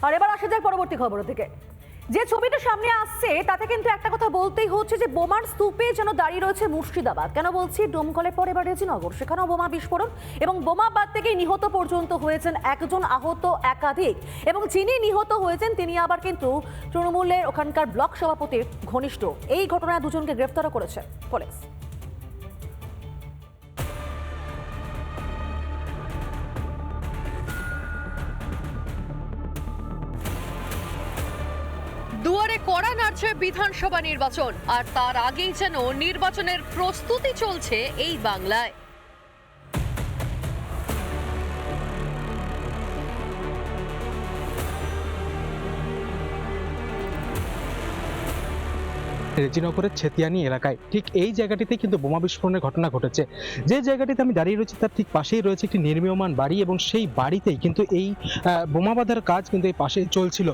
আর এবার আসা যাক পরবর্তী খবর থেকে। যে ছবিটা সামনে আসছে তাতে কিন্তু একটা কথা বলতেই হচ্ছে যে বোমার স্তূপে যেন দাঁড়িয়ে রয়েছে মুর্শিদাবাদ। কেন বলছি, ডোমকলের পরে এবার রেজিনগর, সেখানেও বোমা বিস্ফোরণ এবং বোমাবাদ থেকেই নিহত পর্যন্ত হয়েছেন একজন, আহত একাধিক। এবং যিনি নিহত হয়েছেন তিনি আবার কিন্তু তৃণমূলের ওখানকার ব্লক সভাপতির ঘনিষ্ঠ। এই ঘটনায় দুজনকে গ্রেফতারও করেছে পুলিশ। দুয়ারে কড়া নাড়ছে বিধানসভা নির্বাচন, আর তার আগেই যেন নির্বাচনের প্রস্তুতি চলছে এই বাংলায়। রেজিনগরের ছেতিয়ানি এলাকায় ঠিক এই জায়গাটিতে কিন্তু বোমা বিস্ফোরণের ঘটনা ঘটেছে। যে জায়গাটিতে আমি দাঁড়িয়ে রয়েছি তার ঠিক পাশেই রয়েছে একটি নির্মীয়মান বাড়ি, এবং সেই বাড়িতেই কিন্তু এই বোমা বাঁধার কাজ কিন্তু এই পাশে চলছিল।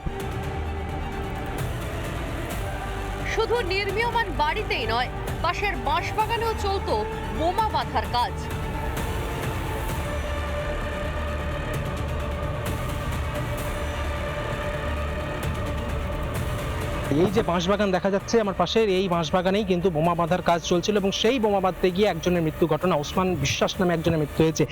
শুধু নির্মীয়মান বাড়িতেই নয়, পাশের বাঁশবাগানেও চলতো বোমা বাঁধার কাজ। এই যে বাঁশবাগান দেখা যাচ্ছে আমার পাশের, এই বাঁশবাগানেই কিন্তু বোমা বাঁধার কাজ চলছিল, এবং সেই বোমা বাঁধতে গিয়ে একজনের মৃত্যু ঘটনা, ওসমান বিশ্বাস নামে একজনের মৃত্যু হয়েছে।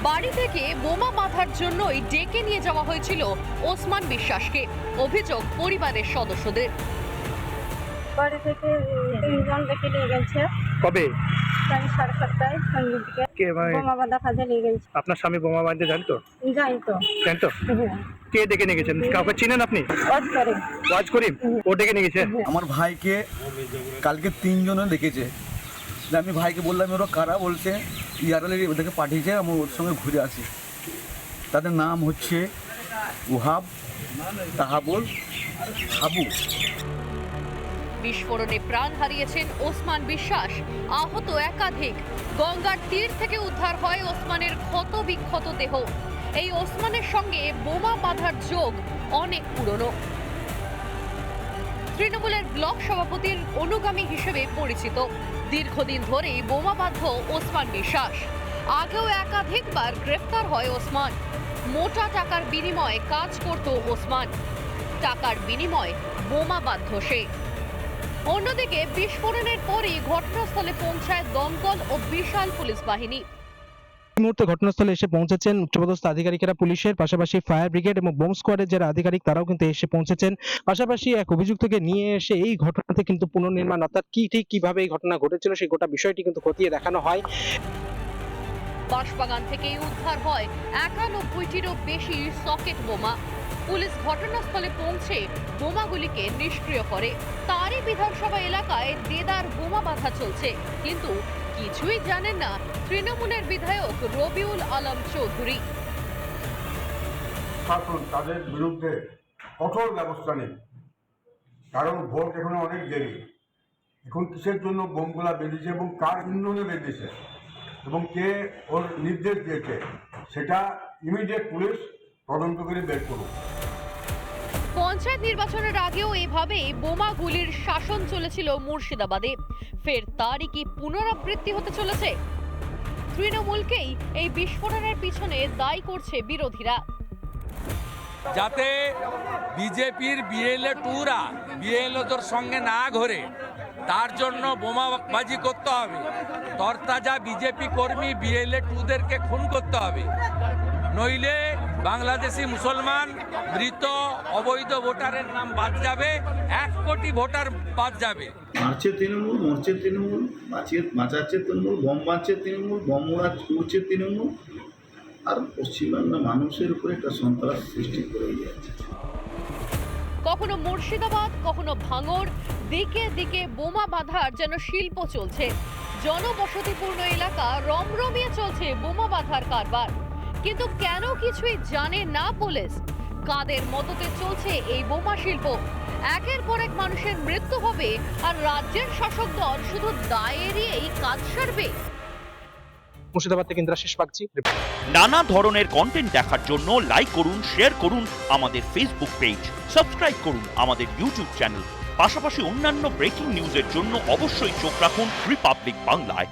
বাড়ি থেকে বোমা বাঁধার জন্যই ডেকে নিয়ে যাওয়া হয়েছিল ওসমান বিশ্বাসকে। অভিযোগ পরিবারের সদস্যদের। বাড়ি থেকে 3 জন ডেকে নিয়ে গেছে। কবে? 7:30টায় সন্ধ্যের দিকে বোমা বাঁধা কাজে নিয়ে গেছে। আপনার স্বামী বোমা বাঁধতে জানতো? জানতো। জানতো? কে ডেকে নিয়ে গেছেন? কাউকে চিনেন আপনি? ওয়াজ করিম ও ডেকে নিয়ে গেছে। আমার ভাইকে কালকে 3 জনে দেখেছে। আমি ভাইকে বললাম ওরা কারা, বলছে ইয়ারালে ওদেরকে পাঠিয়েছে, আমি ওর সঙ্গে ঘুরে আসি। তাদের নাম হচ্ছে ওহাব, তাহাবুল, হাবু। বিস্ফোরণে প্রাণ হারিয়েছেন ওসমান বিশ্বাস, আহত একাধিক। গঙ্গার তীর থেকে উদ্ধার হয় ওসমানের ক্ষত বিক্ষত দেহ। এই ওসমানের সঙ্গে বোমা বাঁধার যোগ অনেক পুরনো। তৃণমূলের ব্লক সভাপতির অনুগামী হিসেবে পরিচিত। দীর্ঘদিন ধরেই বোমাবাধ্য ওসমান বিশ্বাস। আগেও একাধিকবার গ্রেফতার হয় ওসমান। মোটা টাকার বিনিময়ে কাজ করত ওসমান, টাকার বিনিময়ে বোমাবাধ্য সে। অন্যদিকে বিস্ফোরণের পরই ঘটনাস্থলে পৌঁছায় দমকল ও বিশাল পুলিশ বাহিনী। এই মুহূর্তে ঘটনাস্থলে এসে পৌঁছেছেন উচ্চপদস্থ আধিকারিকেরা পুলিশের, পাশাপাশি ফায়ার ব্রিগেড এবং বোম স্কোয়াডের যারা আধিকারিক তারাও কিন্তু এসে পৌঁছেছেন। পাশাপাশি এক অভিযুক্তকে নিয়ে এসে এই ঘটনাতে কিন্তু পুনর্নির্মাণ, অর্থাৎ কিভাবে এই ঘটনা ঘটেছিল সেই গোটা বিষয়টি কিন্তু খতিয়ে দেখানো হয়। বাঁশবাগান থেকেই উদ্ধার হয় 91টিরও বেশি সকেট বোমা। পুলিশ ঘটনাস্থলে পৌঁছে বোমাগুলিকে নিষ্ক্রিয় করে। তারই বিধানসভা এলাকায় দেদার বোমা বাঁধা চলছে, কিন্তু কিছুই জানেন না তৃণমূলের বিধায়ক রবিউল আলম চৌধুরী। শাসন তাদের বিরুদ্ধে কঠোর ব্যবস্থা নেই, কারণ ভোট এখনো অনেক দেরি। এখন কিসের জন্য বোমগুলা বেঁধেছে এবং কার ইন্ধনে বেঁধেছে এবং কে ওর নির্দেশ দিয়েছে সেটা ইমিডিয়েট পুলিশ তদন্ত করে বের করুক। পঞ্চায়েত নির্বাচনের আগেও এভাবেই বোমাগুলির শাসন চলেছিল মুর্শিদাবাদে। ফের তারই কি পুনরাবৃত্তি হতে চলেছে? তৃণমূলকেই এই বিস্ফোরণের পিছনে দায়ী করছে বিরোধীরা। যাতে বিজেপির বিএলএ টুরা বিএলওদের সঙ্গে না ঘোরে, তার জন্য বোমাবাজি করতে হবে। তরতাজা বিজেপি কর্মী বিএলএ টুদেরকে খুন করতে হবে, নইলে বাংলাদেশি মুসলমান মৃত অবৈধ ভোটারের নাম বাদ যাবে, 1 কোটি ভোটার বাদ যাবে। মারছে তৃণমূল, মরছে তৃণমূল, বাঁচাচ্ছে তৃণমূল, বোম বাঁচছে তৃণমূল, বোম উড়ছে তৃণমূল, আর পশ্চিমবাংলার মানুষের উপরে একটা সন্ত্রাস সৃষ্টি করে যাচ্ছে। কখনো মুর্শিদাবাদ, কখনো ভাঙড়, দিকে দিকে বোমা বাঁধার যেন শিল্প চলছে। জনবসতিপূর্ণ এলাকা রমরমিয়ে চলছে বোমা বাঁধার কারবার। কিন্তু কেন কিছুই জানে না পুলিশ? কাদের মদতে চলছে এই বোমা শিল্প? একের পর এক মানুষের মৃত্যু হবে, আর রাজ্যের শাসক দল শুধু দায় এড়িয়েই কাজ সারবে। মুর্শিদাবাদ থেকে ইন্দ্রাশিস বাগচি। নানা ধরনের কন্টেন্ট দেখার জন্য লাইক করুন, শেয়ার করুন আমাদের ফেসবুক পেজ, সাবস্ক্রাইব করুন আমাদের ইউটিউব চ্যানেল। পাশাপাশি অন্যান্য ব্রেকিং নিউজের জন্য অবশ্যই চোখ রাখুন রিপাবলিক বাংলায়।